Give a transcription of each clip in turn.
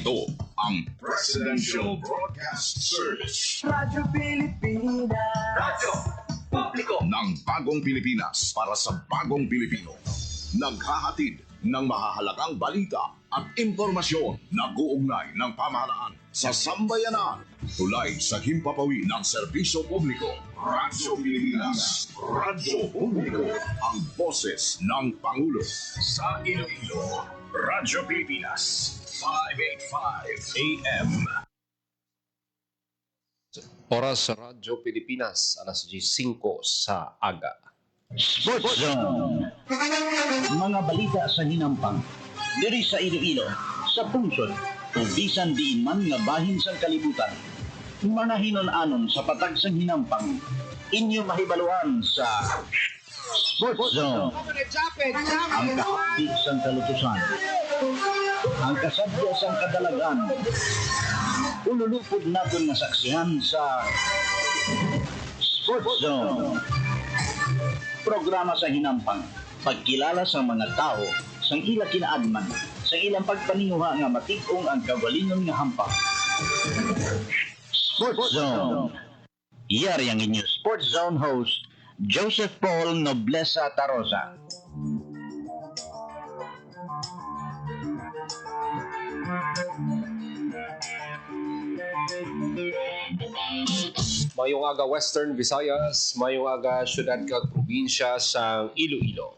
Ito ang Presidential Broadcast Service. Radyo Pilipinas. Radyo Publiko ng Bagong Pilipinas para sa Bagong Pilipino. Naghahatid ng mahahalagang balita at impormasyon na guugnay ng pamahalaan sa sambayanan. Tulay sa himpapawi ng serbisyo publiko. Radyo Pilipinas. Radyo Publiko. Ang boses ng Pangulo. Sa Iloilo. Radyo Pilipinas. 585 AM. Oras sa Radyo Pilipinas, alas 10:05 sa aga. Sports Zone. Mga balita sa hinampang. Diri sa Iloilo, sa pungsod, o bisan diin man nga bahin sa kalibutan. Mga hinon-anon sa patag sa hinampang. Inyo mahibaluan sa Sports Zone. Ang kahapdi sa kalutusan. Ang kasadya sa kadalagan. Ululupod natin na saksihan sa Sports Zone. Programa sa hinampang. Pagkilala sa mga tao sa ilang kinaadman, sa ilang pagpaninguha nga matigong ang kagalingon nga hampang. Sports Zone. Iyari ang inyong Sports Zone host, Joseph Paul Noblesa Tarosa. Mayong aga Western Visayas, mayong aga syudad kag probinsya sa Iloilo.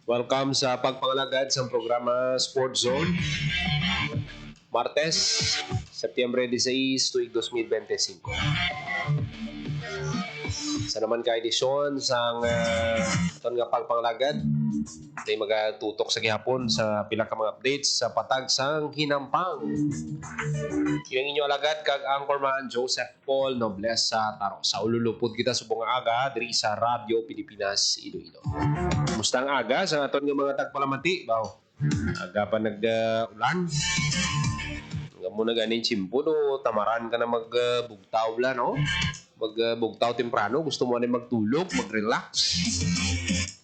Welcome sa pagpangalagad sa programa Sports Zone. Martes, Setyembre 16, tuig 2025. Sa naman ka edisyon sa aton nga pagpangalagad, ay magatutok sa gihapon sa pila ka mga updates sa patag sang hinampang. Yung inyong alagad kag anchorman Joseph Paul Noblesa Tarosa. Ululupod kita subong aga diri sa Radyo Pilipinas Iloilo. Kumusta ang aga sa aton nga mga tagpalamati? Baw, aga pa nag-ulan. Hanggang mo na ganin chimpo no, tamaran ka na magbugtaw bla no? Magbugtaw temprano, gusto mo na magtulog, mag-relax.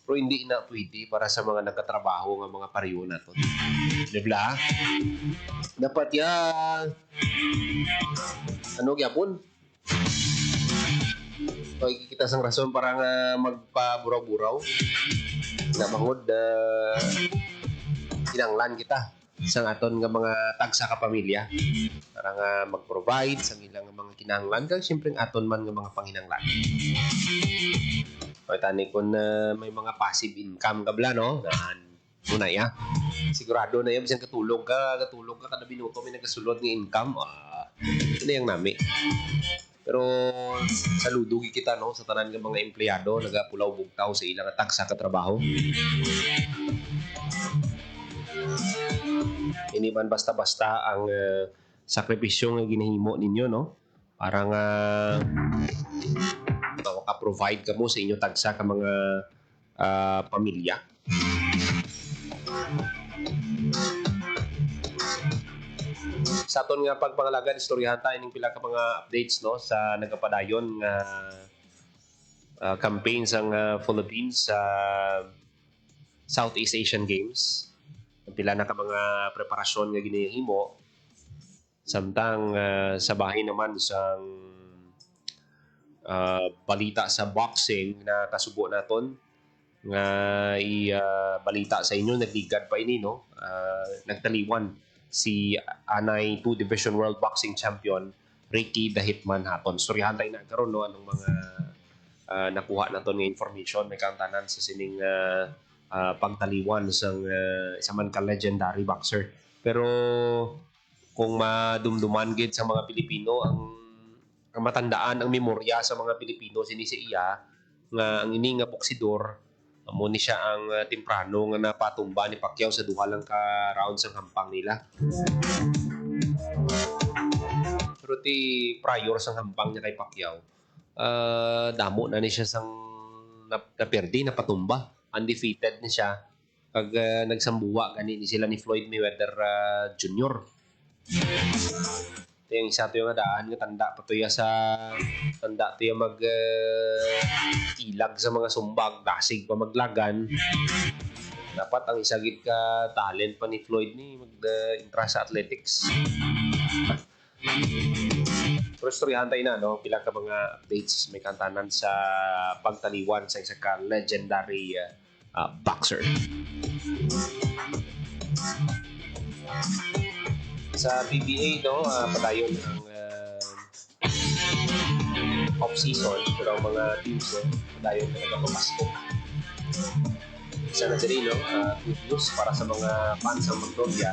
Pero hindi na pwede para sa mga nagkatrabaho ng mga pariyo na to. Diba? Dapat ano gyapon? Pag kita sang rason para nga magpaburaw-buraw. Na mangod kinanglan kita sa aton nga mga tagsa ka pamilya para nga mag-provide sa ilang mga kinahanglan kag siyempre aton man nga mga panginahanglan. O tani kun may mga passive income kabla no na ya. Sigurado na yan bisan katulog ka kada minuto may nagasulod nga income. Ito na yang nami. Pero saludo kita no sa tanan nga mga empleyado nagapulaw bugtaw sa ilang tagsa ka trabaho. Hindi man basta-basta ang sakripisyo nga ginahimo ninyo no para nga maka-provide ka mo sa inyo tagsa ka mga pamilya. Sa aton nga pagpangalagan istoryahan tayo ning pila ka mga updates no sa nagapadayon nga campaign sang Philippines sa Southeast Asian Games. Pila na ka mga preparasyon nga ginahimo samtang sa bahin naman sang balita sa boxing na kasubo naton nga balita sa inyo nagligad pa ini no nagtaliwan si Anay 2 Division World Boxing Champion Ricky the Hitman Hatton. Storyahan tayo na karon no anong mga nakuha naton nga information may kantanan sa sining pagtaliwan sang isa man ka legendary boxer. Pero kung madumduman gid sa mga Pilipino ang matandaan ang memorya sa mga Pilipino sini si iya nga ang ini nga boksidor amo ni siya ang temprano nga napatumba ni Pacquiao sa duha lang ka rounds ang hampang nila. Pero ti prior sang hampang niya kay Pacquiao damo na ni siya sang naperdi napatumba. Undefeated na siya pag nagsambuwa gani ni sila ni Floyd Mayweather Jr. Ito yung isa ito yung adaan nga tanda pa ito yung mag ilag sa mga sumbag dasig pa maglagan Dapat ang isagid ka talent pa ni Floyd ni mag-intra sa athletics. Pero istoryahan tayo na, no? Pila ka mga updates may kantanan sa pagtaliwan sa isa ka legendary boxer. Sa PBA, no, padayon ang off-season, pero ang mga teams, no, padayon na nagpapasko. Isa na diri, no, good news para sa mga fans ng Magnolia.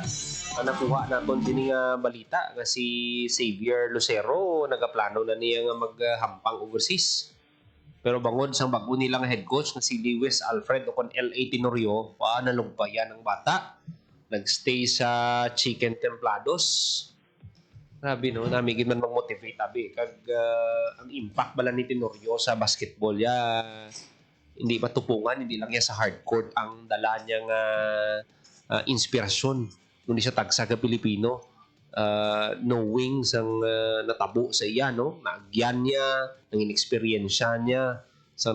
Ang nakuha naton din nga balita nga si Xavier Lucero nagaplano na niya nga maghampang overseas. Pero bangod sang bago nilang head coach nga si Lewis Alfred o kon L.A. Tenorio, nalugbayan ang bata. Nagstay sa Chicken Templados. Grabe, no? Namigid man mag-motivate, abi. Kag ang impact bala ni Tenorio sa basketball, hindi matupungan, hindi lang yan sa hardcourt ang dala niyang inspirasyon. Hindi siya tagsa ka Pilipino. Knowing sang natabo sa iya, no? Naagyan niya, ang inexperiensya niya, sa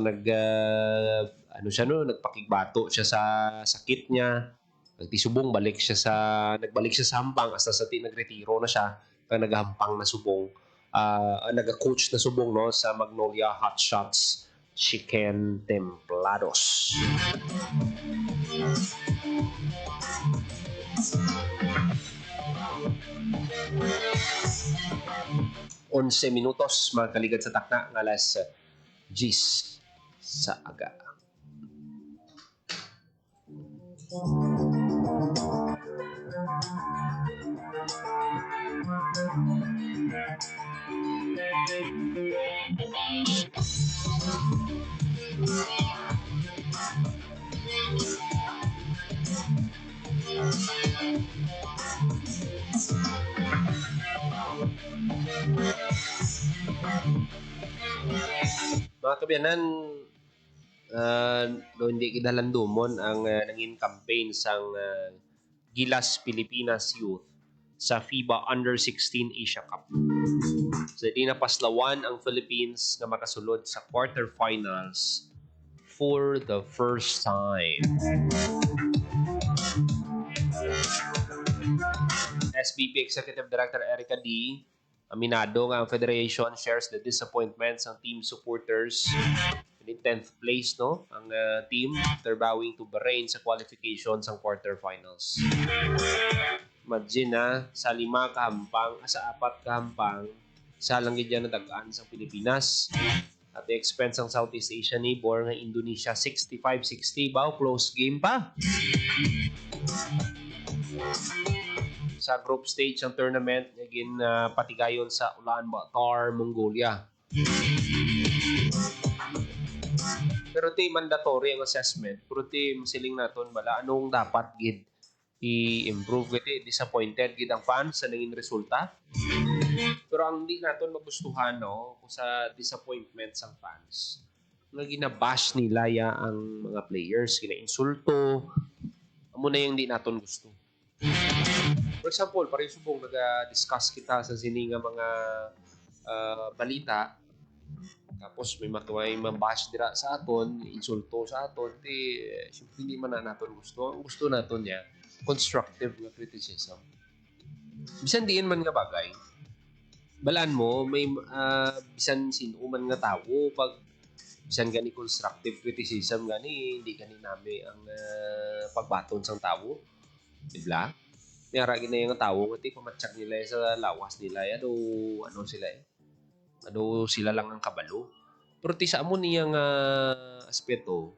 nagpakigbato siya sa sakit niya. Nagtisubong, nagbalik siya sa hampang hasta sa nagretiro na siya kaya naghampang na subong. Nag-coach na subong, no, sa Magnolia Hotshots Chicken Templados. Onse minutos mga kaligad sa takna ng alas 10 sa aga. Mga kabiyanan, hindi kidalandumon ang nanging campaign sang Gilas Pilipinas Youth sa FIBA Under-16 Asia Cup. So, di napaslawan ang Philippines na makasulod sa quarterfinals for the first time. SBP Executive Director Erica D. aminado nga ang Federation shares the disappointments ng team supporters. In 10th place, no, ang team after bowing to Bahrain sa qualifications ng quarterfinals. Imagine sa 5 kahampang, sa 4 kahampang, isa lang gid na dagaan sa Pilipinas. At the expense ng Southeast Asia neighbor nga Indonesia 65-60, close game pa. Sa group stage ng tournament, naging patigayon sa Ulaanbaatar, Mongolia. Pero mandatory ang assessment. Pero siling naton bala anong dapat gid i-improve gid. Disappointed gid ang fans sa naging resulta. Pero ang hindi naton magustuhan, no, kung sa disappointment sang fans, nga ginabash nila ang mga players, gina-insulto. Amo na yung hindi naton gusto. For example, pareho subong nag-discuss kita sa sininga mga balita. Tapos may mabash dira sa aton, insulto sa aton, siyempre hindi man na naton gusto. Ang gusto naton niya, constructive na criticism. Bisan diin man nga bagay, balaan mo, may bisan sino man nga tao, pag bisan gani constructive criticism, gani hindi gani nami ang pagbaton sang tao. Diba? May aragin na yung tao, nga pamatsak nila sa lawas nila, sila lang ang kabalo. Pero sa amo niyang aspeto,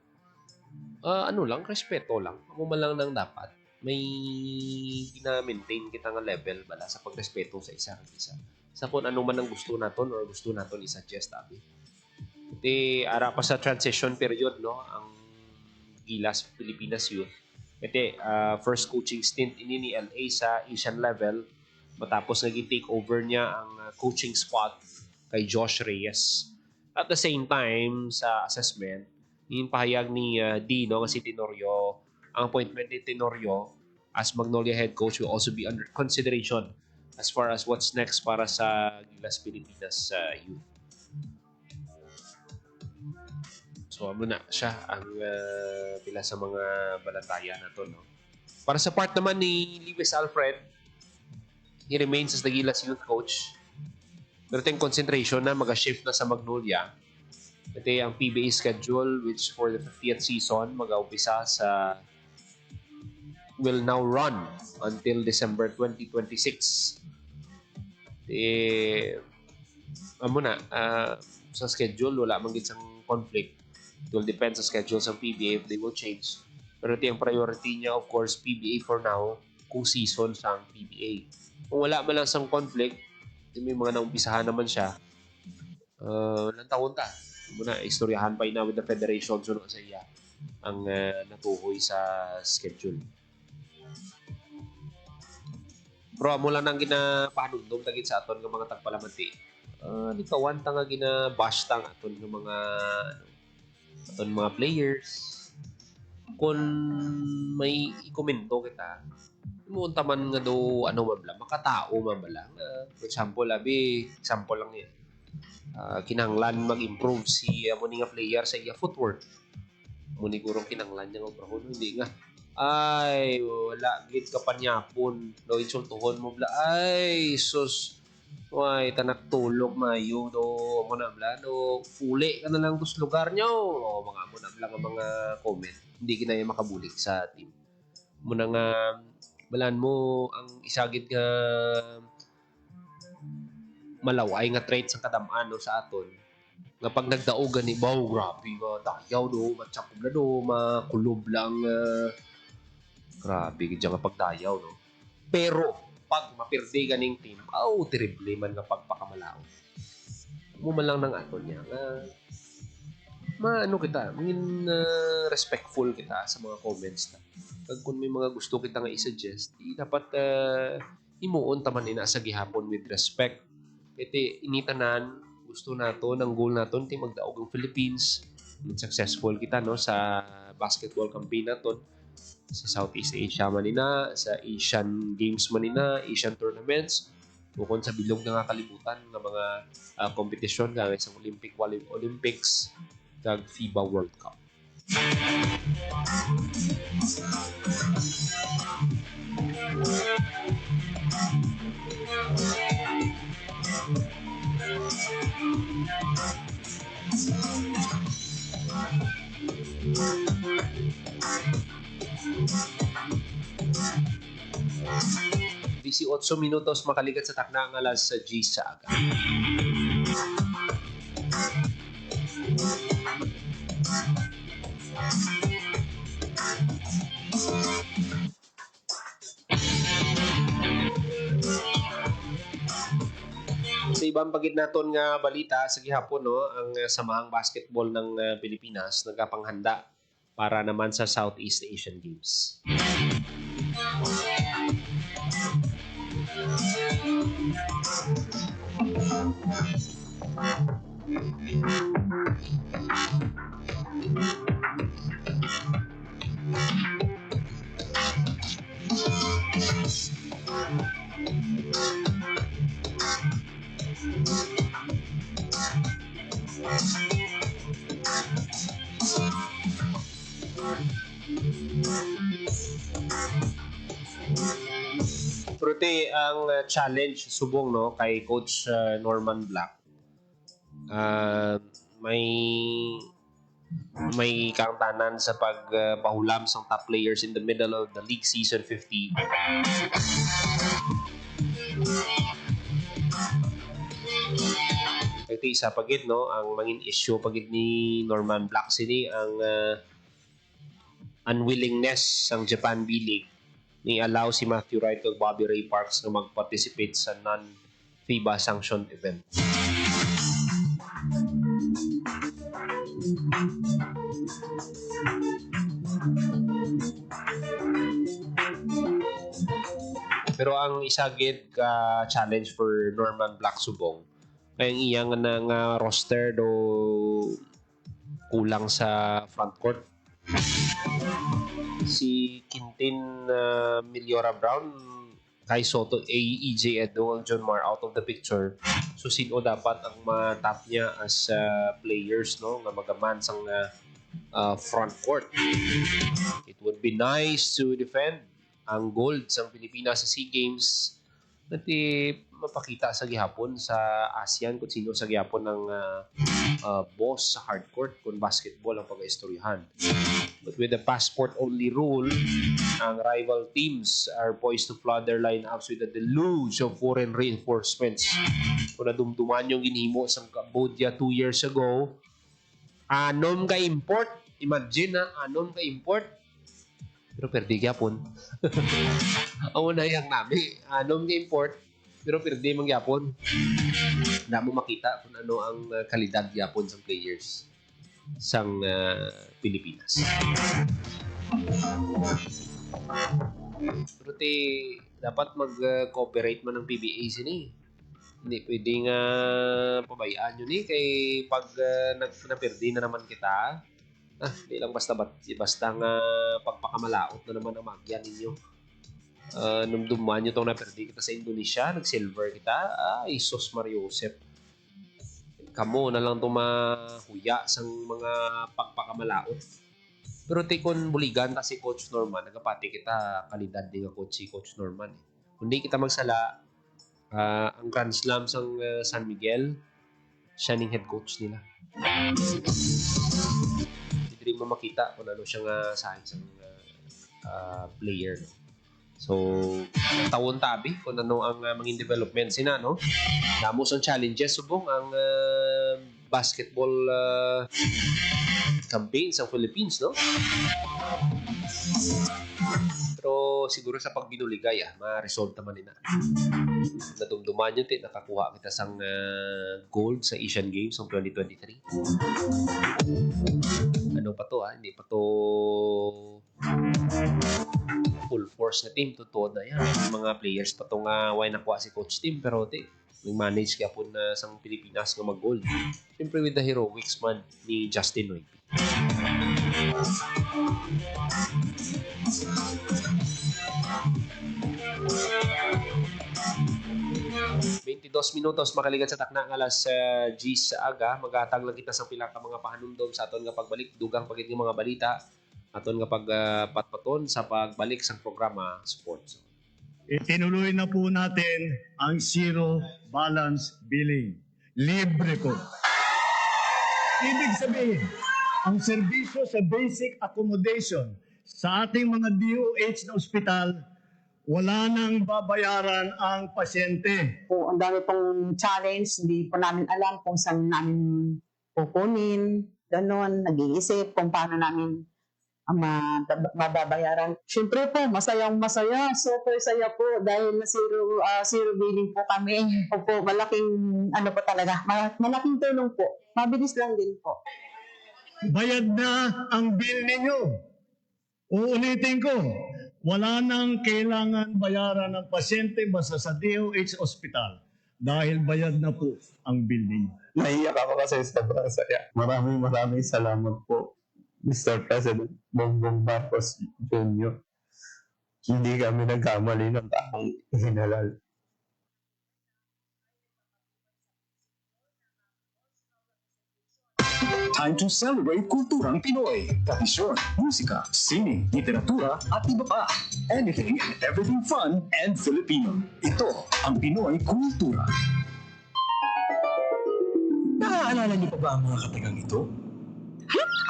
respeto lang. Amo man lang nang dapat. May gina-maintain kita nga level bala sa pagrespeto sa isa. Sa kung ano man ang gusto naton or gusto naton i-suggest, abi. Ara pa sa transition period, no, ang Gilas Pilipinas Youth. First coaching stint ni LA sa Asian level. Matapos naging take over niya ang coaching spot kay Josh Reyes. At the same time, sa assessment, yung pahayag ni Dino, si Tenorio, ang appointment ni Tenorio as Magnolia head coach will also be under consideration as far as what's next para sa Gilas Pilipinas Youth. So So amo na siya ang pila sa mga balataya na to, no. Para sa part naman ni Lewis Alfred, he remains as the Gilas youth coach. Pero yung concentration na mag-shift na sa Magnolia. Ito ang PBA schedule which for the 50th season mag-umpisa sa will now run until December 2026. Amo na, sa schedule, wala man gid sang conflict. It will depend sa schedule sa PBA if they will change. Pero ito yung priority niya, of course, PBA for now, kung season sa PBA. Kung wala man lang sang conflict, may mga naumpisahan naman siya, ilang taon ta? Muna, istoryahan pa ina with the federation sunod sa iya ang natuhoy sa schedule. Pero mo lang nang ginapanundom tagit sa aton ng mga tagpalamanti. Likawan ta nga gina-bash tang aton ng mga players. Kung may ikomento kita, muunta man nga do ano man bala, makatao man bala. For example, example lang yan. Kinahanglan mag-improve si muni nga player sa iya footwork. Muni gurong kinahanglan niya mag-prahon, hindi nga. Ay, wala gid ka panyapon. No insultuhon mo bala. Ay, sus. Ay, tanak tulog mayo do mo na bala no. Uli ka na lang dos lugar niyo. O mga mo na bala nga mga comment. Hindi kinaya makabulik sa team. Muna nga balan mo ang isagid nga malaway nga traits ang kadam-an no, sa aton nga pag nagdaogan ni baw grabe nga dayaw do matsakob na do makulob lang grabe gid nga pagdayaw no, pero pag mapirdi ganing team terrible man nga pagpakamalaw mo man lang nang aton niya nga maano kita mangin respectful kita sa mga comments na pag kung may mga gusto kita nga i-suggest dapat imuon taman ina sa gihapon with respect. Iti initanan gusto nato ng goal naton ti magdaog ang Philippines. Successful kita no sa basketball campaign naton sa Southeast Asia manina, sa Asian Games manina, Asian tournaments, bukod sa bilog na nga kalibutan ng mga kompetisyon kagaya sa Olympics kag FIBA World Cup. Bisi 8 minutos makaligat sa takna ang alas 10 sa aga. Sa ibang pagid naton nga balita sa gihapon no, ang samahang basketball ng Pilipinas nagapanghanda para naman sa Southeast Asian Games. Pero ang challenge subong no kay Coach Norman Black. May kangtanan sa pagpahulam sa top players in the middle of the league season 50. Ito isa pagid no ang mangin issue pagid ni Norman Black sini ang unwillingness ng Japan B-League ni allow si Matthew Wright ug Bobby Ray Parks na mag-participate sa non-FIBA sanctioned event. Pero ang isagid ka challenge for Norman Black subong kay ang iyang nga roster do kulang sa front court. Si Quintin Miliora Brown, Kai Soto, EJ Edo, John Mar out of the picture. So sino dapat ang matap niya as players no nga magaman sang front court. It would be nice to defend ang gold sa Pilipinas sa SEA Games at mapakita sa gihapon sa ASEAN kung sino sa gihapon ng boss sa hardcourt kung basketball ang pag-istoryahan. But with the passport-only rule, ang rival teams are poised to flood their lineups with a deluge of foreign reinforcements. Kung nadumduman yung ginhimo sa Cambodia 2 years ago, anom ka import. Imagine na, anom ka import. Pero perdi gyapon. Ang unayang namin, anom ka import. Pero perdi mang gyapon. Na mo makita kung ano ang kalidad gyapon sa players sang Pilipinas. Pero dapat mag-cooperate man ng PBA sini. Hindi pwedeng pabayaan yun kay pag naperdi na naman kita, hindi lang basta nga pagpakamalaot na naman ang magyan ninyo. Nung dumaan nyo itong naperdi kita sa Indonesia, nag-silver kita, Isos Mariosep. Kamo na lang itong mahuya sa mga pagpakamalaot. Pero tikon buligan kasi Coach Norman, nagapati kita kalidad din nga coach si Coach Norman. Kung di kita magsala, ang Grand Slam sa San Miguel, siya ning head coach nila. Hindi mo makita kung ano siyang sa isang player. So, tawon tabi kung ano ang mga developments sina, no? Damos ang challenges subong ang basketball campaign sa Philippines, no? Pero siguro sa pagbinuligay, ma-resolve naman nila. Nadumduman yun, nakakuha kita sang gold sa Asian Games ng 2023. Ano pa to, hindi pa to full force na team. Totoo na yan. Mga players pa to nga why nakuha si Coach Tim, pero nag-manage kaya po na sang Pilipinas nga mag-gold. Siyempre with the heroics man ni Justin Noypi. 22 minutos makaligan sa takna ng alas G sa aga. Magatag lang kita sa pila ka mga pahanumdom sa aton nga pagbalik. Dugang pagit ng mga balita. Aton nga pagpatpaton sa pagbalik sa programa Sports. Itinuloy na po natin ang zero balance billing. Libre po. Ibig sabihin, ang serbisyo sa basic accommodation sa ating mga DOH na ospital, wala nang babayaran ang pasyente. Po, ang dami pong challenge, hindi po namin alam kung saan namin kukunin, gano'n, nag-iisip kung paano namin mababayaran. Siyempre po, masayang-masaya, super saya po dahil na zero billing po kami. Opo, malaking, po talaga, malaking tulong po. Mabilis lang din po. Bayad na ang bill ninyo. Uulitin ko, wala nang kailangan bayaran ng pasyente basta sa DOH Hospital dahil bayad na po ang bill ninyo. Naiyak ako kasi sobrang saya. Maraming salamat po, Mr. President Bongbong Marcos Jr. Hindi kami nagkamali ng taong hinalal. Time to celebrate kulturang Pinoy. Tradisyon, musika, sining, literatura, at iba pa. Anything and everything fun and Filipino. Ito ang Pinoy Kultura. Naaalala niyo pa ba ang mga katagang ito?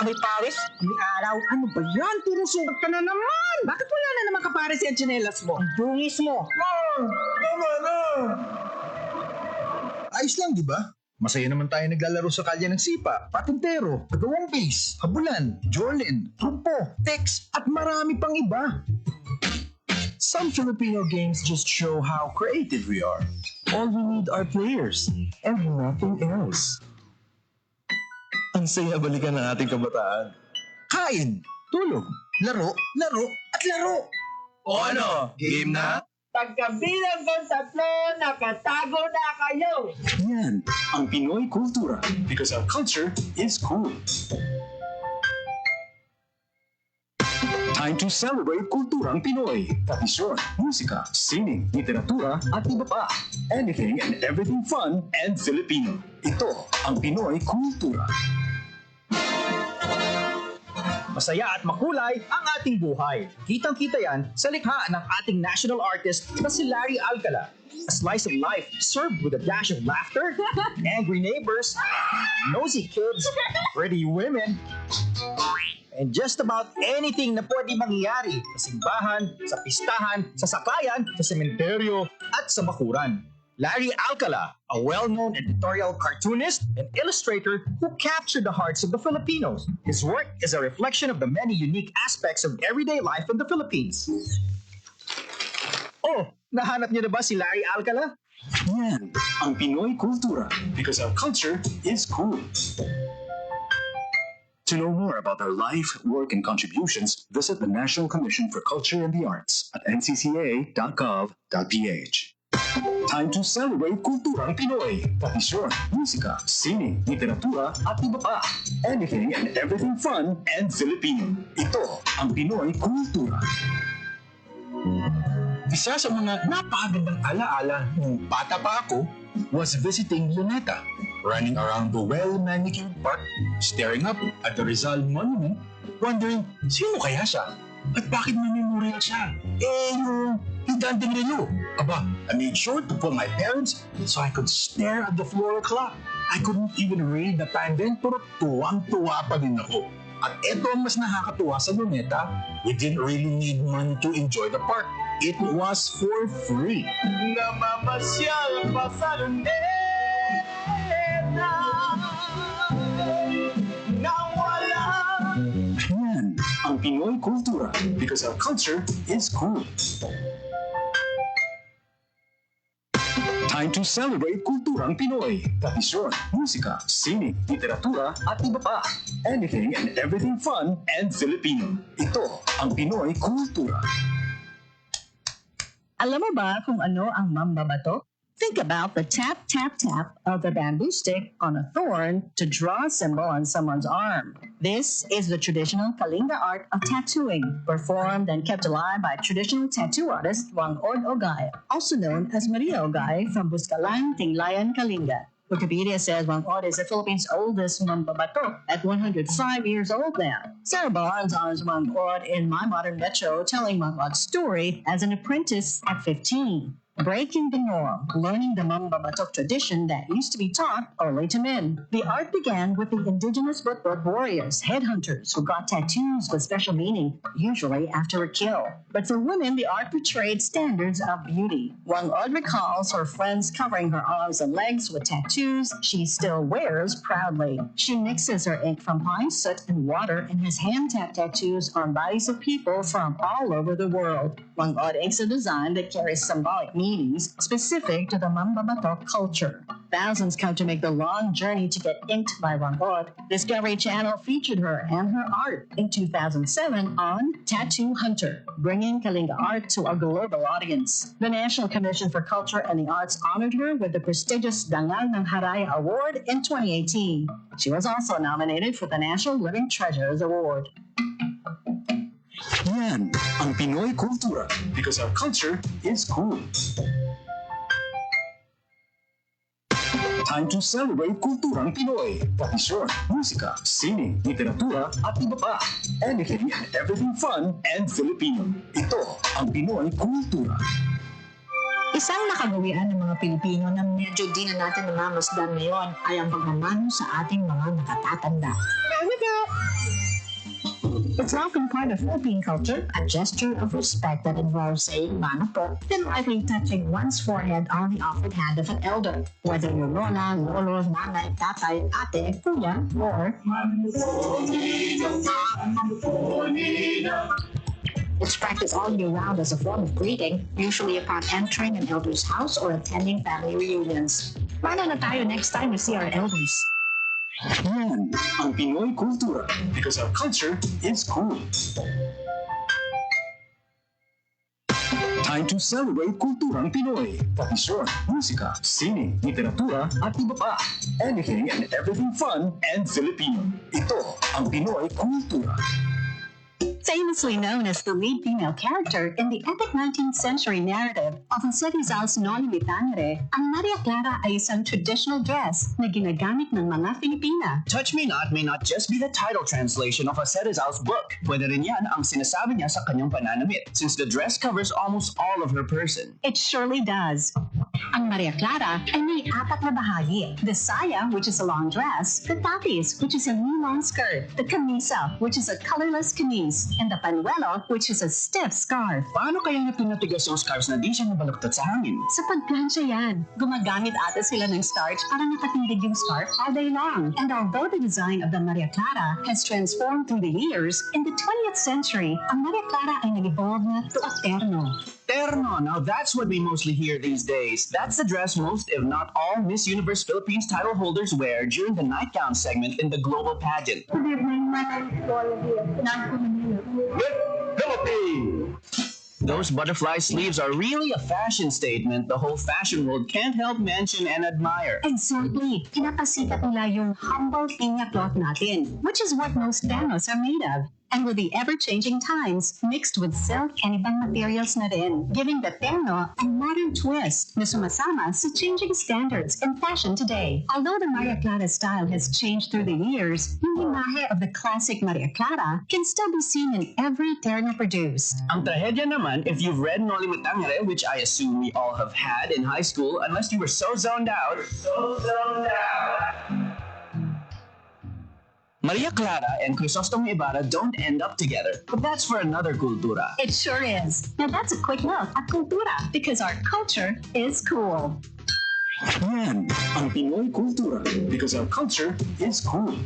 Abay Paris, may araw. Ano ba yan? Puro sugat ka na naman. Bakit wala na naman kapares yung tsinelas mo? Ang dungis mo. Tama na! Ayos lang, di ba? Masaya naman tayo naglalaro sa kalye ng sipa, patintero, pagawang base, habulan, jolin, trumpo, text, at marami pang iba. Some Filipino games just show how creative we are. All we need are players and nothing else. Ang saya balikan ng ating kabataan. Kain, tulog, laro, at laro. O ano? Game na? Pagkabilang kong tatlo, nakatago na kayo. Yan ang Pinoy Kultura because our culture is cool. Time to celebrate kulturang Pinoy. Tradisyon, musika, sining, literatura, at iba pa. Anything and everything fun and Filipino. Ito ang Pinoy Kultura. masaya at makulay ang ating buhay. Kitang-kita yan sa likha ng ating national artist na si Larry Alcala. A slice of life served with a dash of laughter, angry neighbors, nosy kids, pretty women, and just about anything na pwede mangyari sa simbahan, sa pistahan, sa sakayan, sa sementeryo, at sa bakuran. Larry Alcala, a well-known editorial cartoonist and illustrator who captured the hearts of the Filipinos. His work is a reflection of the many unique aspects of everyday life in the Philippines. Oh, nahanap niyo na ba si Larry Alcala? Yan ang Pinoy kultura because our culture is cool. To know more about our life, work, and contributions, visit the National Commission for Culture and the Arts at ncca.gov.ph. Time to celebrate kulturang Pinoy. Tradisyon, musika, sining, literatura, at iba pa. Anything and everything fun and Filipino. Ito ang Pinoy kultura. Isa sa mga napakagandang alaala nung bata pa ako was visiting Luneta, running around the well-manicured park, staring up at the Rizal Monument, wondering sino kaya siya at bakit memorial siya. Yung Hidanteng Relo. Aba, I made sure to pull my parents so I could stare at the floral clock. I couldn't even read the time then, pero tuwang-tuwa pa din ako. At eto ang mas nakakatuwa sa Luneta, we didn't really need money to enjoy the park. It was for free. Namamasyal pa sa Luneta na wala. Yan ang Pinoy kultura because our culture is cool. Time to celebrate kulturang Pinoy. Tradisyon, musika, sining, literatura, at iba pa. Anything and everything fun and Filipino. Ito ang Pinoy kultura. Alam mo ba kung ano ang mambabato? Think about the tap, tap, tap of the bamboo stick on a thorn to draw a symbol on someone's arm. This is the traditional Kalinga art of tattooing, performed and kept alive by traditional tattoo artist Wangod Ogay, also known as Maria Ogay from Buscalan, Tinglayan, Kalinga. Wikipedia says Wangod is the Philippines' oldest mambabato at 105 years old now. Sarah Barnes honors Wangod in My Modern Metro, telling Wangod's story as an apprentice at 15. Breaking the norm, learning the mambabatok tradition that used to be taught only to men. The art began with the indigenous Butbut warriors, headhunters, who got tattoos with special meaning, usually after a kill. But for women, the art portrayed standards of beauty. Wangod recalls her friends covering her arms and legs with tattoos she still wears proudly. She mixes her ink from pine soot and water and has hand-tapped tattoos on bodies of people from all over the world. Wangod inks a design that carries symbolic meanings specific to the mambabatok culture. Thousands come to make the long journey to get inked by Wangod. Discovery Channel featured her and her art in 2007 on Tattoo Hunter, bringing Kalinga art to a global audience. The National Commission for Culture and the Arts honored her with the prestigious Dangal ng Haraya Award in 2018. She was also nominated for the National Living Treasures Award. Yan ang Pinoy kultura because our culture is cool. Time to celebrate kulturang Pinoy. Tradisyon, musika, sining, literatura, at iba pa. Anything and everything fun and Filipino. Ito ang Pinoy kultura. Isang nakagawian ng mga Pilipino na medyo di na natin namamasdan ngayon ay ang pagmamano sa ating mga nakatatanda. It's often part of Philippine culture, a gesture of respect that involves saying mano po, then lightly touching one's forehead on the offered hand of an elder, whether you're lola, lolo, nanay, tatay, ate, kuya, or it's practiced all year round as a form of greeting, usually upon entering an elder's house or attending family reunions. Mano na tayo next time we see our elders. Yan ang Pinoy kultura because our culture is cool. Time to celebrate kulturang Pinoy. Tradisyon, musika, sining, literatura, at iba pa. Anything and everything fun and Filipino. Ito ang Pinoy kultura. Famously known as the lead female character in the epic 19th century narrative of Jose Rizal's Noli Me Tangere, ang Maria Clara ay isang traditional dress na ginagamit ng mga Filipina. Touch Me Not may not just be the title translation of Jose Rizal's book. Pwede rin yan ang sinasabi niya sa kanyang pananamit, since the dress covers almost all of her person. It surely does. Ang Maria Clara ay may 4 na bahagi. The saya, which is a long dress, the tapis, which is a knee-long skirt, the camisa, which is a colorless camise, and the panuelo, which is a stiff scarf. Paano kaya natinatigas yung scarves na di siya nabaluktot sa hangin? Sa pagplansya yan, gumagamit ata sila ng starch para nakatindig yung scarf all day long. And although the design of the Maria Clara has transformed through the years, in the 20th century, ang Maria Clara ay nag-evolve na to a terno. Terno, now that's what we mostly hear these days. That's the dress most, if not all, Miss Universe Philippines title holders wear during the nightgown segment in the global pageant. Good evening, my name is Gloria Diaz. Those butterfly sleeves are really a fashion statement the whole fashion world can't help mention and admire. Exactly. Pinapasikat nila yung humble pinya cloth natin, which is what most ternos are made of. And with the ever-changing times, mixed with silk and ibang materials na rin, giving the terno a modern twist na sumasama sa changing standards in fashion today. Although the Maria Clara style has changed through the years, yung imahe of the classic Maria Clara can still be seen in every terno produced. Ang trahedya naman, if you've read Noli Me Tangere, which I assume we all have had in high school, unless you were so zoned out. Maria Clara and Crisostomo Ibarra don't end up together, but that's for another cultura. It sure is. Now that's a quick look at cultura, because our culture is cool. Yan, ang Pinoy kultura, because our culture is cool.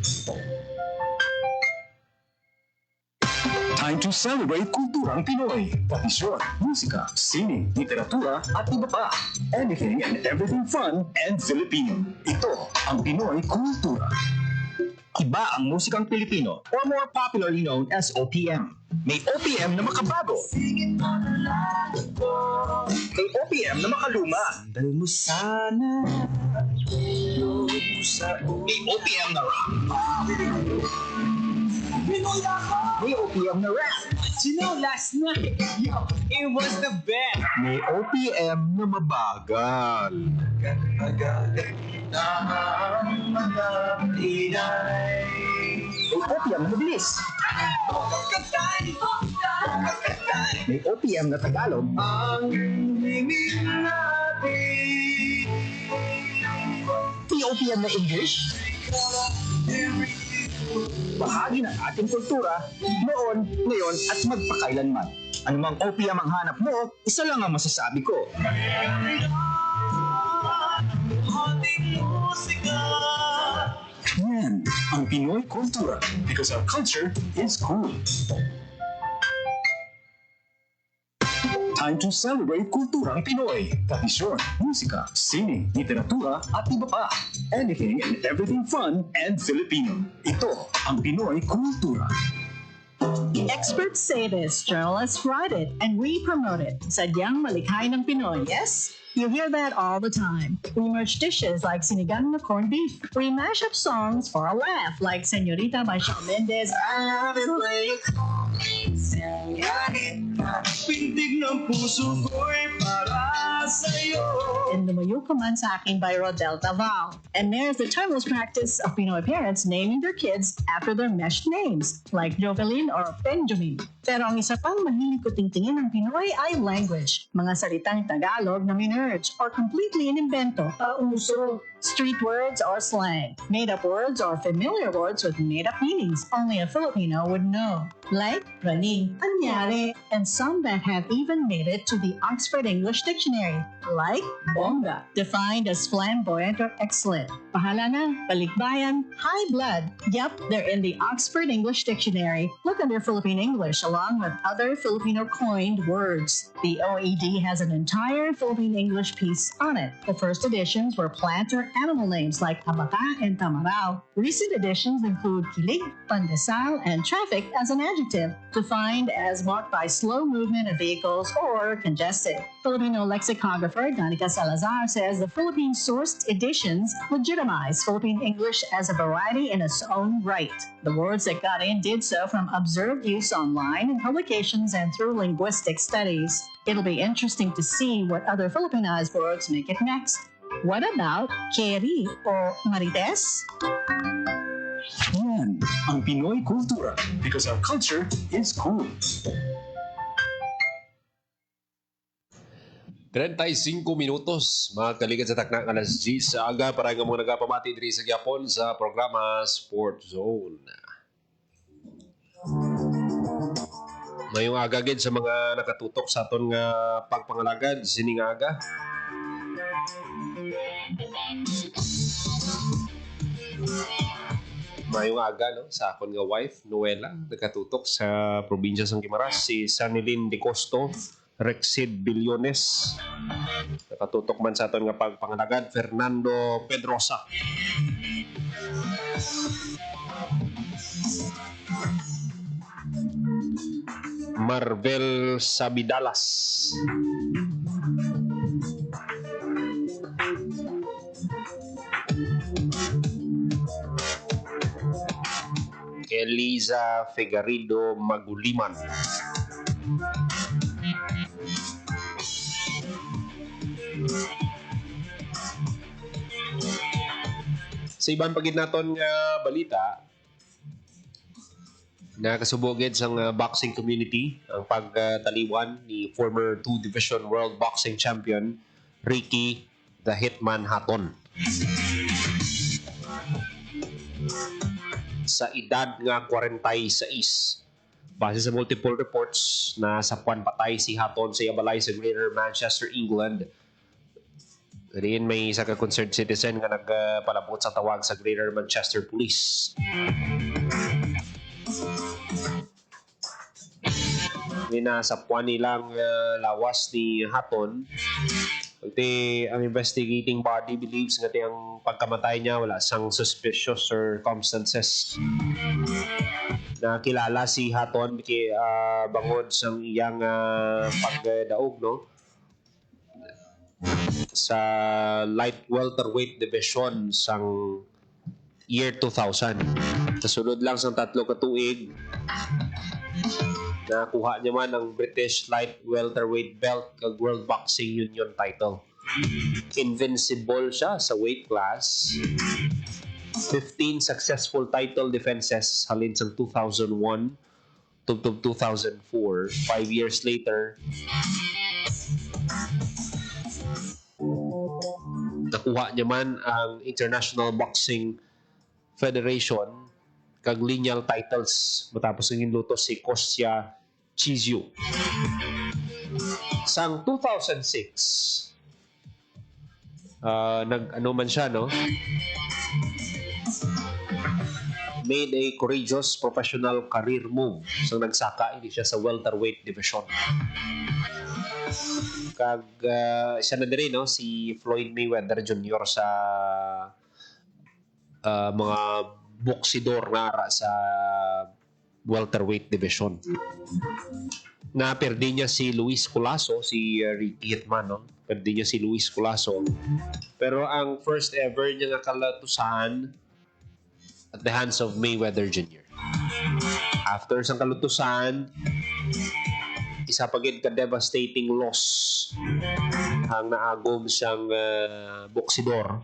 Time to celebrate kulturang Pinoy. Tradisyon, musika, sining, literatura, at iba pa. Anything and everything fun and Filipino. Ito ang Pinoy kultura. Iba ang musikang Pilipino, or more popularly known as OPM. May OPM na makabago. May OPM na makaluma. May OPM na rock. May OPM na rap. You know, last night, it was the best. May OPM na mabagal. May OPM na mabilis. May OPM na Tagalog. May OPM na English. Bahagi ng ating kultura, noon, ngayon, at magpakailanman. Anumang OPM ang hanap mo, isa lang ang masasabi ko. Yan ang Pinoy kultura, because our culture is cool. Time to celebrate kulturang Pinoy. Tradisyon, musika, sining, literatura, at iba pa. Anything and everything fun and Filipino. Ito ang Pinoy kultura. Experts say this, journalists write it, and we promote it. Sadyang malikhay ng Pinoy, yes? You hear that all the time. We merge dishes like sinigang na corned beef. We mash up songs for a laugh like Señorita by Shawn Mendes. Pintig ng puso ko'y para sa'yo. And Lumayo Ka Man Sa Akin by Rodel Taval. And there's the timeless practice of Pinoy parents naming their kids after their meshed names, like Jovelyn or Benjamin. Pero ang isa pang mahilig ko tingtingin ng Pinoy ay language. Mga salitang Tagalog na minerge or completely inimbento. Pauso. Street words or slang. Made-up words or familiar words with made-up meanings only a Filipino would know. Like Raning, Anyari, and some that have even made it to the Oxford English Dictionary. Like Bongga, defined as flamboyant or excellent. Pahala na, balikbayan, high blood. Yep, they're in the Oxford English Dictionary. Look under Philippine English along with other Filipino coined words. The OED has an entire Philippine English piece on it. The first editions were plant or animal names like Abaka and Tamarao. Recent editions include kilig, pandesal, and traffic as an adjective. defined as marked by slow movement of vehicles or congested. Filipino lexicographer Danica Salazar says the Philippine-sourced editions legitimize Philippine English as a variety in its own right. The words that got in did so from observed use online in publications and through linguistic studies. It'll be interesting to see what other Filipinized words make it next. What about Keri or Marites? Yan ang Pinoy kultura because our culture is cool. 35 minutos, mga kaligid sa takna alas 10 sa aga para nga mga nagapamati diri sa Gyapon sa programa Sport Zone. Mayong aga gid sa mga nakatutok sa aton nga pagpangalagad sining aga. Mayong aga no sa akon nga wife Noela nakatutok sa probinsya sang Guimaras, si Sanilin De Costo, Rexid Billones nakatutok man sa aton nga pagpangalagad, Fernando Pedrosa, Marvel Sabidalas, Eliza Figarido Maguliman, sa iban pagid naton nga balita na kasubogid sa boxing community ang pagtaliwan ni former 2 Division World Boxing Champion Ricky the Hitman Hatton. Sa edad nga 46. Base sa multiple reports na sa puwan patay si Hatton sa ibalay sa Greater Manchester, England. Rin may isa ka concerned citizen nga nagpalabot sa tawag sa Greater Manchester Police. Nasa puwan nilang lawas ni Hatton. Ang investigating body believes nga ang pagkamatay niya wala sang suspicious circumstances. Nakilala si Hatton bangod sang iyang pagdaog no sa light welterweight division sang year 2000. Kasunod lang sang 3 ka tuig nakuha niya man ang British light welterweight belt kag World Boxing Union title. Invincible siya sa weight class. 15 successful title defenses halin sa 2001 to 2004. 5 years later, nakuha niya man ang International Boxing Federation kag lineal titles matapos ng luto si Kostya Chizyu. Sang 2006, nag-ano man siya, no? Made a courageous professional career move. So nagsaka ini siya sa welterweight division. Kag siya na din, no? Si Floyd Mayweather Jr. sa mga boksidor nara sa welterweight division. Naperdi niya si Luis Colasso, si Ricky Hitman, no? Perdi niya si Luis Colasso. Pero ang first ever niya nga kalatusan at the hands of Mayweather Jr. After sang kalutusan, isa pagid ka devastating loss ang naagom siyang boksidor.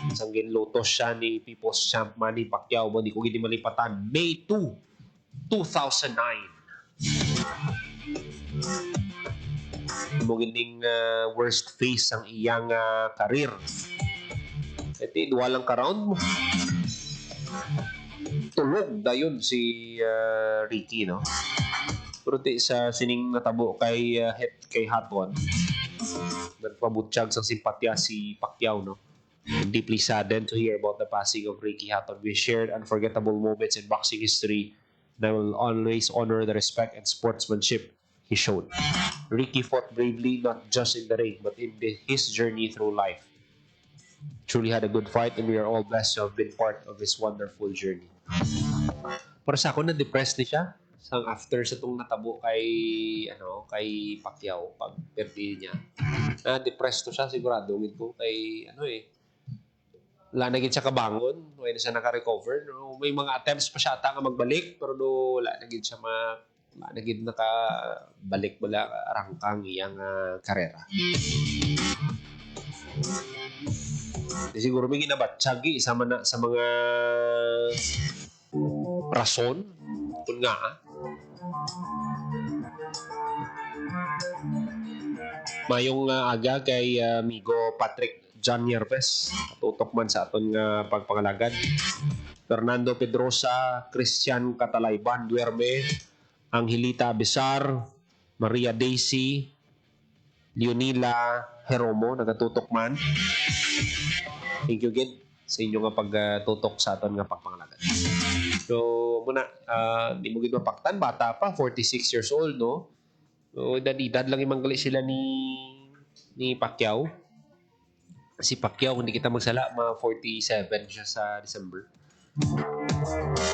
Isang ginlutos siya ni People's Champ Manny Pacquiao mo, di ko gini malipatan. May 2, 2009. Mo gining worst phase ang iyang karir. Ito, duwa lang ka-round mo. Tulog dayon si Ricky, no? Pero sa sining natabo kay Hatton, nagpabutsyag sa simpatya si Pacquiao, no? I'm deeply saddened to hear about the passing of Ricky Hatton. We shared unforgettable moments in boxing history and I will always honor the respect and sportsmanship he showed. Ricky fought bravely not just in the ring but in his journey through life. Truly had a good fight and we are all blessed to have been part of his wonderful journey. Para sa ako, na-depressed ni siya. Sang after sa itong natabo kay Pacquiao, pag perdi niya. Na-depressed to siya, sigurado. Ko kay, wala na gid siya kabangon. Wala na siya naka-recover. No? May mga attempts pa siya ata nga magbalik, pero wala na gid siya wala na gid nakabalik wala arangkang iyang karera. Siguro may ginabatsyagi sa mga rason kung nga mayong aga kay amigo Patrick John Yerves tutok man sa aton nga pagpangalagad. Fernando Pedrosa, Christian Catalayban Duerme, Angelita Besar, Maria Daisy, Leonila Jeromo nagatutok man. Thank you again sa inyo nga pagtutok sa aton nga pagpangalagad. So, muna, di mo gid mapaktan, bata pa, 46 years old, no? So, edad lang imang gali sila ni Pacquiao. Si Pacquiao, hindi kita magsala, mga 47 siya sa December.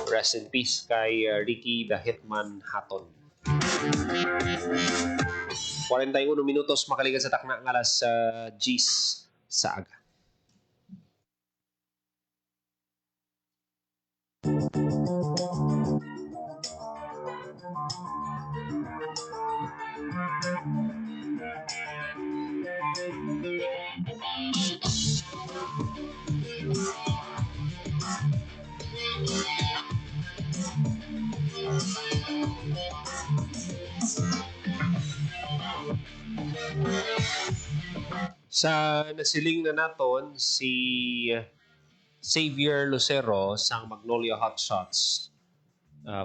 Rest in peace kay Ricky the Hitman Hatton. 41 minutos makaligan sa takna ng alas 10 sa aga. Sa nasiling na naton si Xavier Lucero sang Magnolia Hotshots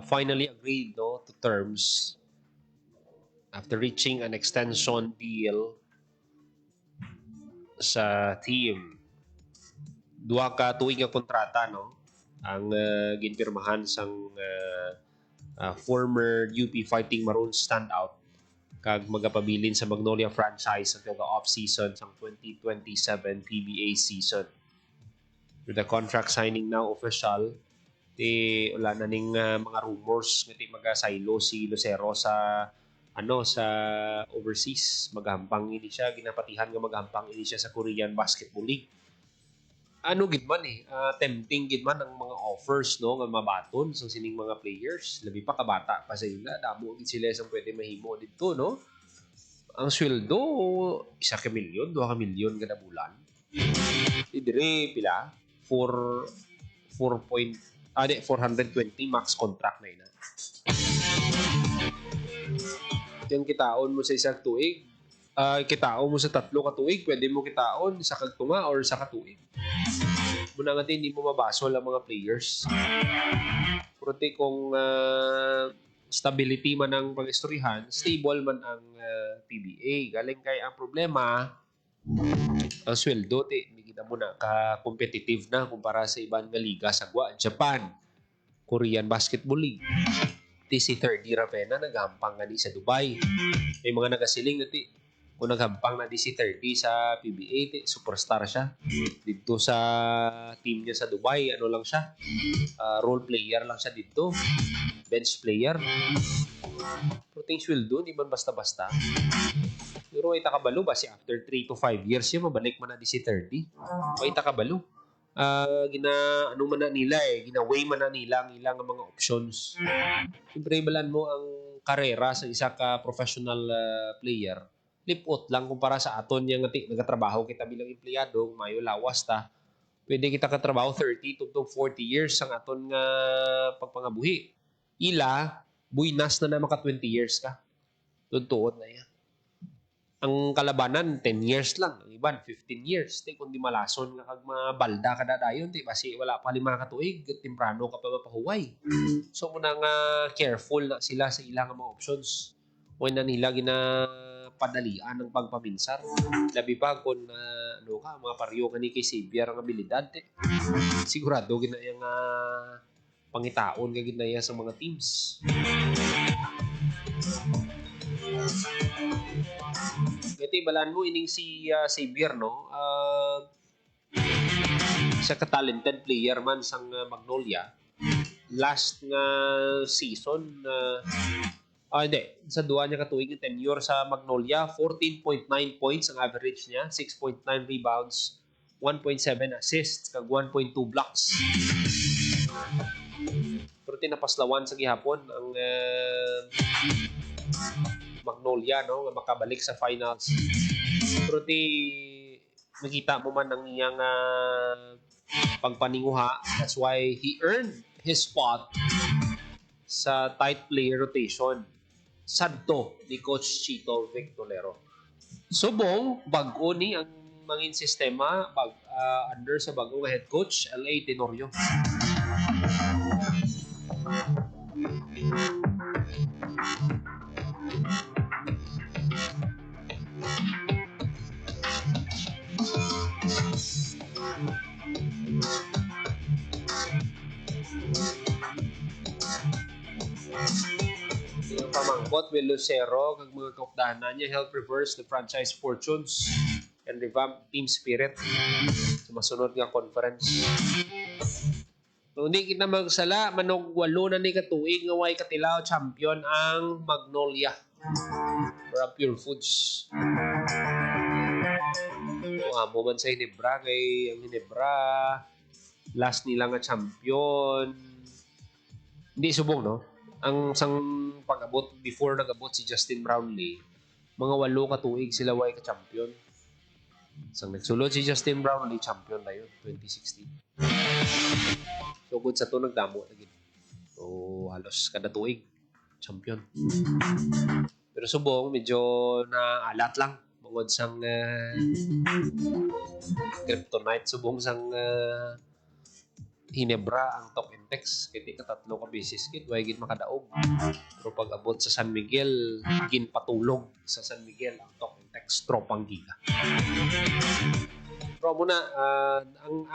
finally agreed to terms after reaching an extension deal sa team. Duha ka tuig nga kontrata ang ginpirmahan sang former UP Fighting Maroons standout kag magapabilin sa Magnolia franchise until the off-season sang 2027 PBA season. With the contract signing now official, wala na ning mga rumors nga magasaylo si Lucero sa overseas. Maghampang ini siya, ginapatihan nga maghampang ini siya sa Korean Basketball League. Gid man tempting gid man ang mga offers nga mabaton sa sining mga players. Labi pa kabata pa sa ila, damo gid sila sang pwede mahimo didto Ang sweldo 1 milyon, 2 milyon kada bulan. Dire pila 420 max contract na ina. Yung kitaon mo sa isang tuig, kitaon mo sa 3 ka tuig, pwede mo kitaon sa kagtunga or sa katuig. Muna nga hindi mo mabasol ang mga players. Pero kung stability man ang pag-istoryahan, stable man ang PBA. Galing kay ang problema, ang sweldo, hindi kita muna ka-competitive na kumpara sa ibang liga sa Japan, Korean Basketball League. Si third year pena naghampang nga di sa Dubai. May mga nagasiling na kung naghampang na di si 30 sa PBA, superstar siya. Dito sa team niya sa Dubai, lang siya? Role player lang siya dito. Bench player. Pero ting sweldo, di man basta-basta. Pero ay takabalo ba si after 3 to 5 years siya, mabalik man na di si 30? Ay takabalo. Gina-weigh man na nila ang ilang mga options. Siyempre, balan mo ang karera sa isa ka professional player. Lipot lang kumpara sa aton yung nagatrabaho kita bilang empleyado, mayo lawas ta. Pwede kita katrabaho 30 to 40 years ang aton nga pagpangabuhi. Ila, buinas na maka 20 years ka. Tuntuon na yan. Ang kalabanan, 10 years lang. Ang iban, 15 years. Kung di malason nga kag mabalda ka na dayon, kasi wala pa 5 katuig, temprano ka pa mapahuway. So, muna nga careful na sila sa ilang mga options. Kung na nila padalian ng pagpaminsar. Labi pa kung mga pariyo ka ni kay Xavier ang abilidad. Sigurado ginayang pangitaon ka ginaya sa mga teams. Ito balan mo ining si Xavier siya ka-talented player man sang Magnolia. last nga season hindi. Sa duwa niya katuig yung tenure sa Magnolia, 14.9 points ang average niya, 6.9 rebounds, 1.7 assists, kag 1.2 blocks. Pero tinapaslawan sa gihapon ang Magnolia, no, nga makabalik sa finals. Pero makita mo man ang iyang pagpaninguha. That's why he earned his spot sa tight player rotation. Sadto ni Coach Chito Victolero. Subong, bago ni ang mangin sistema under sa bagong head coach, L.A. Tenorio. Yung pamangkot with Lucero kag mga kaupdahanan niya help reverse the franchise fortunes and revamp team spirit sa masunod nga conference. Kung hindi kita magsala, manog 8 na ni katuig nga way katilaw champion ang Magnolia para Pure Foods. Amo man sa Hinebra kay ang Hinebra last nila nga champion. Hindi subong, no? Ang sang pag-abot before nag-abot si Justin Brownlee, mga 8 katuig sila way ka-champion. Sang nagsulod si Justin Brownlee, champion na yun, 2016. So good sa to nagdamo lagi. So halos kada tuig champion. Pero subong medyo naalat lang bungod sang kryptonite, subong sang Hinebra ang top index kiti katatlo ka beses kit way gid makadaog. Pero pag abot sa San Miguel ginpatulog sa San Miguel ang top index tropang giga. Pero muna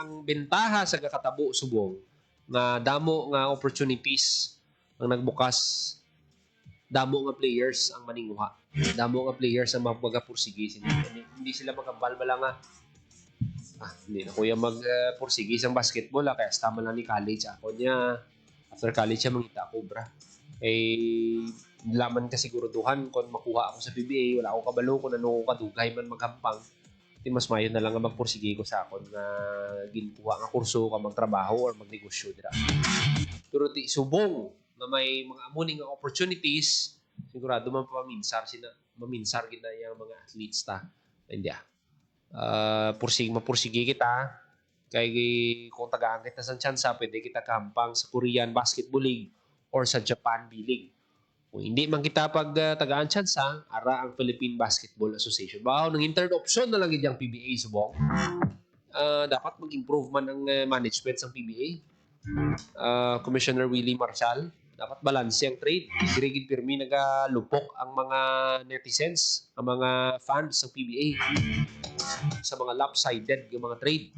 ang bentaha sa kakatabo subong nga damo nga opportunities ang nagbukas, damo nga players ang maninguha, damo nga players ang magpursige. Hindi sila makabalbala nga hindi na kuya magpursige sa basketball kaya tama lang ni college ako niya. After college siya mangita Cobra. Laman ka siguraduhan kung makuha ako sa PBA, wala ako kabalo kung ano kadugay man maghampang. Mas mayon na lang nga magpursige ko sa akon nga ginkuha nga kurso ka magtrabaho or magnegosyo dira. Pero subong na may mga amuning nga opportunities, sigurado man maminsar gid na yang mga athletes ta. Hindi mapursige kita kay kung tagaan kita sa tsansa pwede kita kampang sa Korean Basketball League or sa Japan B-League. Kung hindi man kita pag tagaan tsansa, ara ang Philippine Basketball Association. Bahaw ng third option na lang yung PBA subong. Dapat mag-improve man ang management ng PBA. Commissioner Willie Marshall, dapat balanse ang trade. Dirigid pirmi nagalupok ang mga netizens, ang mga fans ng PBA sa mga lopsided yung mga trade.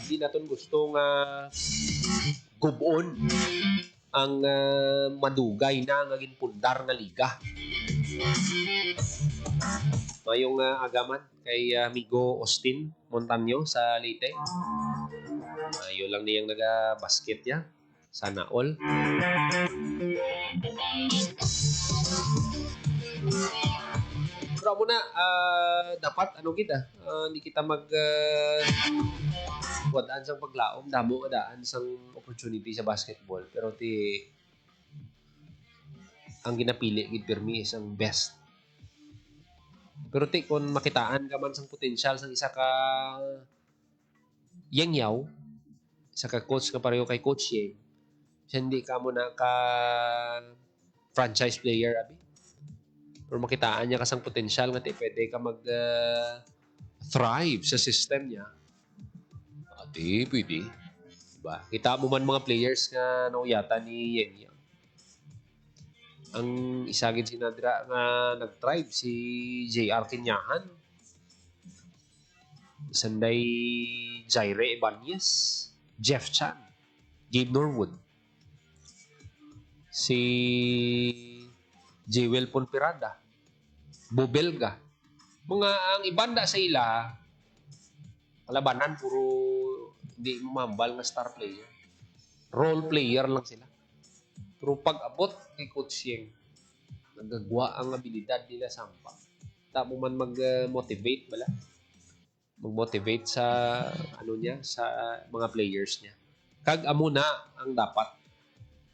Hindi natin gustong gubon ang madugay na ngaging pundar na liga. Mayong agaman kay Amigo Austin Montaño sa Leyte. Ayo lang niyang naga-basket niya. Sana all. Pero muna, dapat kita, hindi kita wadaan sang paglaom, damo daan sang opportunity sa basketball. Pero ang ginapili gid pirmi is ang best. Pero kung makitaan ka man sang potensyal sang isa ka yangyaw, isa ka coach ka pareho kay Coach Yeng, hindi ka mo na ka franchise player abi. Pero makitaan niya kasang potensyal nga pwede ka mag thrive sa system niya. Pwede. Diba? Kita mo man mga players nga nauyata ni Yeng. Ang isagin sinadra nga nag-thrive si JR Kinyahan. Sanday Jaire Ibanez, Jeff Chan, Gabe Norwood, si Jewel Ponpirada, Bobelga. Mga ang ibanda sa ila, kalabanan puro hindi mambal na star player. Role player lang sila. Pero pag-abot kay Coach Yeng, nagagawa ang abilidad nila sa hampang. Tamo man mag-motivate bala. Mag-motivate sa sa mga players niya. Kag amo na ang dapat.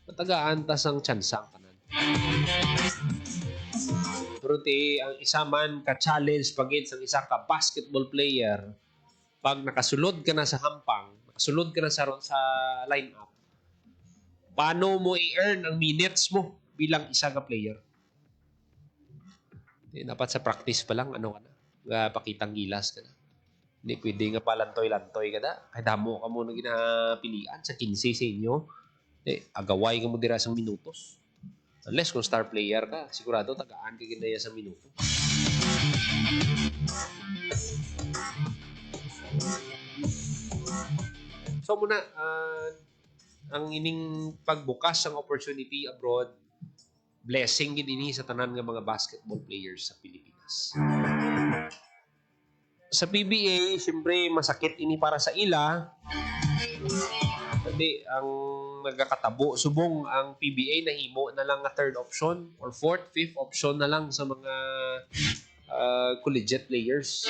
Matagaan tas ang tsansa ang tanan. Pero ang isa man ka-challenge pagit sa isa ka basketball player, pag nakasulod ka na sa hampang, nakasulod ka na sa lineup, paano mo i-earn ang minutes mo bilang isa ka player? Dapat sa practice pa lang, pakitang gilas ka na. Hindi pwede nga palantoy-lantoy ka na. Kahit damo ka mo na ginapilian sa 15 sa inyo, agaway ka mo dira sa minutos. Unless kung star player ka, sigurado tagaan ka ginaya sa minuto. So muna, ang ining pagbukas ng opportunity abroad, blessing gid ini sa tanan nga mga basketball players sa Pilipinas. Sa PBA, siyempre masakit ini para sa ila. Hindi, ang nagkakatabo, subong ang PBA na himo na lang nga third option or fourth, fifth option na lang sa mga collegiate players.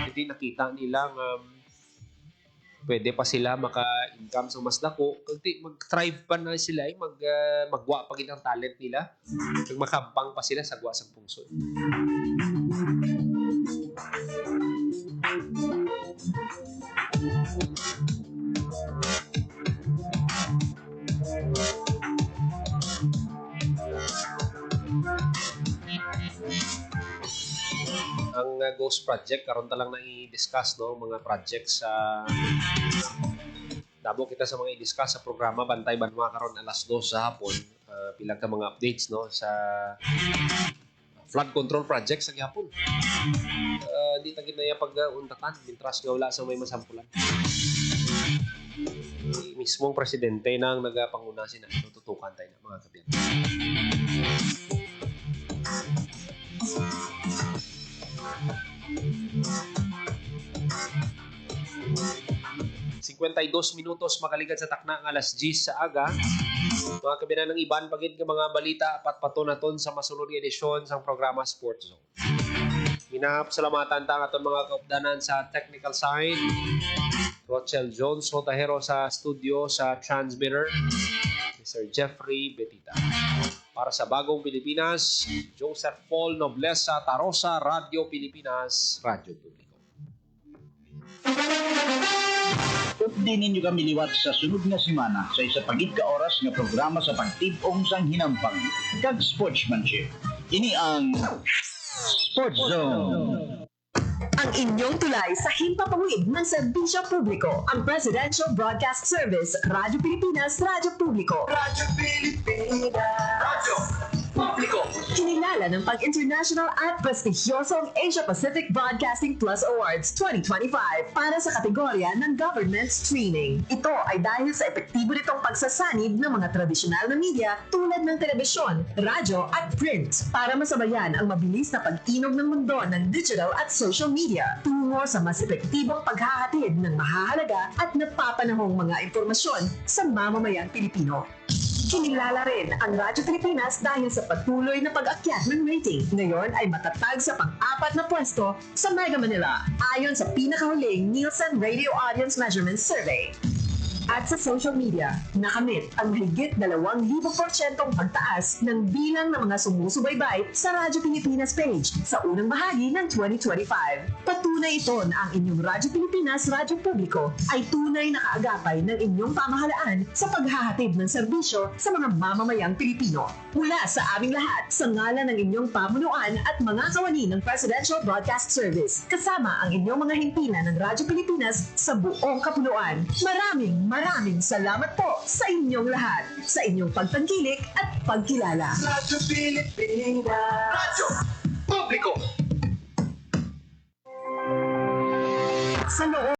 Hindi nakita nila pwede pa sila maka-income sa mas dako. Kasi mag-thrive pa na sila, magwa pa ang talent nila. Makampang pa sila sa gwa sa pungsod. Ang Ghost Project, karon ta lang na i-discuss mga projects sa dabo kita sa mga i-discuss sa programa Bantay Banwa karon alas 2 sa hapon. Pilang ka mga updates sa flood control project sa gihapon. Di ta ginaya pag-untatan mintras nga wala sa may masampulan. Mismong presidente nang nagapanguna sina tututukan tayo na mga kabiyan. 52 minutos makaligad sa takna ng alas 10 sa aga. Mga kabinan ng iban pagid nga mga balita apat patunaton sa masunod nga edisyon sa programa Sports Zone. Salamatan ta ang aton mga kaupdanan sa technical side. Rochelle Jones Rotahero sa studio sa transmitter. Mr. Jeffrey Betita. Para sa Bagong Pilipinas, Joseph Paul Noblesa Tarosa, Radio Pilipinas, Radyo Publiko. Di ninyo kami liwat sa sunod nga semana sa isa pagid ka oras nga programa sa pagtibong sang hinampang kag sportsmanship. Ini ang Sports Zone. Ang inyong tulay sa himpapawid ng serbisyo publiko, ang Presidential Broadcast Service, Radyo Pilipinas, Radyo Publiko. Radyo Pilipinas. Radyo Publiko. Kinilala ng pag-international at prestigyosong Asia Pacific Broadcasting Plus Awards 2025 para sa kategorya ng Government Streaming. Ito ay dahil sa epektibo nitong pagsasanib ng mga tradisyonal na media tulad ng telebisyon, radyo at print para masabayan ang mabilis na pag-inog ng mundo ng digital at social media tungo sa mas epektibong paghahatid ng mahahalaga at napapanahong mga impormasyon sa mamamayang Pilipino. Kinilala rin ang Radyo Pilipinas dahil sa patuloy na pag-akyat ng rating. Ngayon ay matatag sa pang-4 na pwesto sa Mega Manila ayon sa pinakahuling Nielsen Radio Audience Measurement Survey. At sa social media, nakamit ang mahigit 2,000% pagtaas ng bilang ng mga sumusubaybay sa Radyo Pilipinas page sa unang bahagi ng 2025. Patunay ito na ang inyong Radyo Pilipinas Radyo Publiko ay tunay na kaagapay ng inyong pamahalaan sa paghahatid ng serbisyo sa mga mamamayang Pilipino. Mula sa aming lahat, sa ngalan ng inyong pamunuan at mga kawani ng Presidential Broadcast Service, kasama ang inyong mga himpilan ng Radyo Pilipinas sa buong kapuluan. Maraming salamat po sa inyong lahat, sa inyong pagtangkilik at pagkilala. Radyo Pilipinas. Radyo Publiko. Sa loob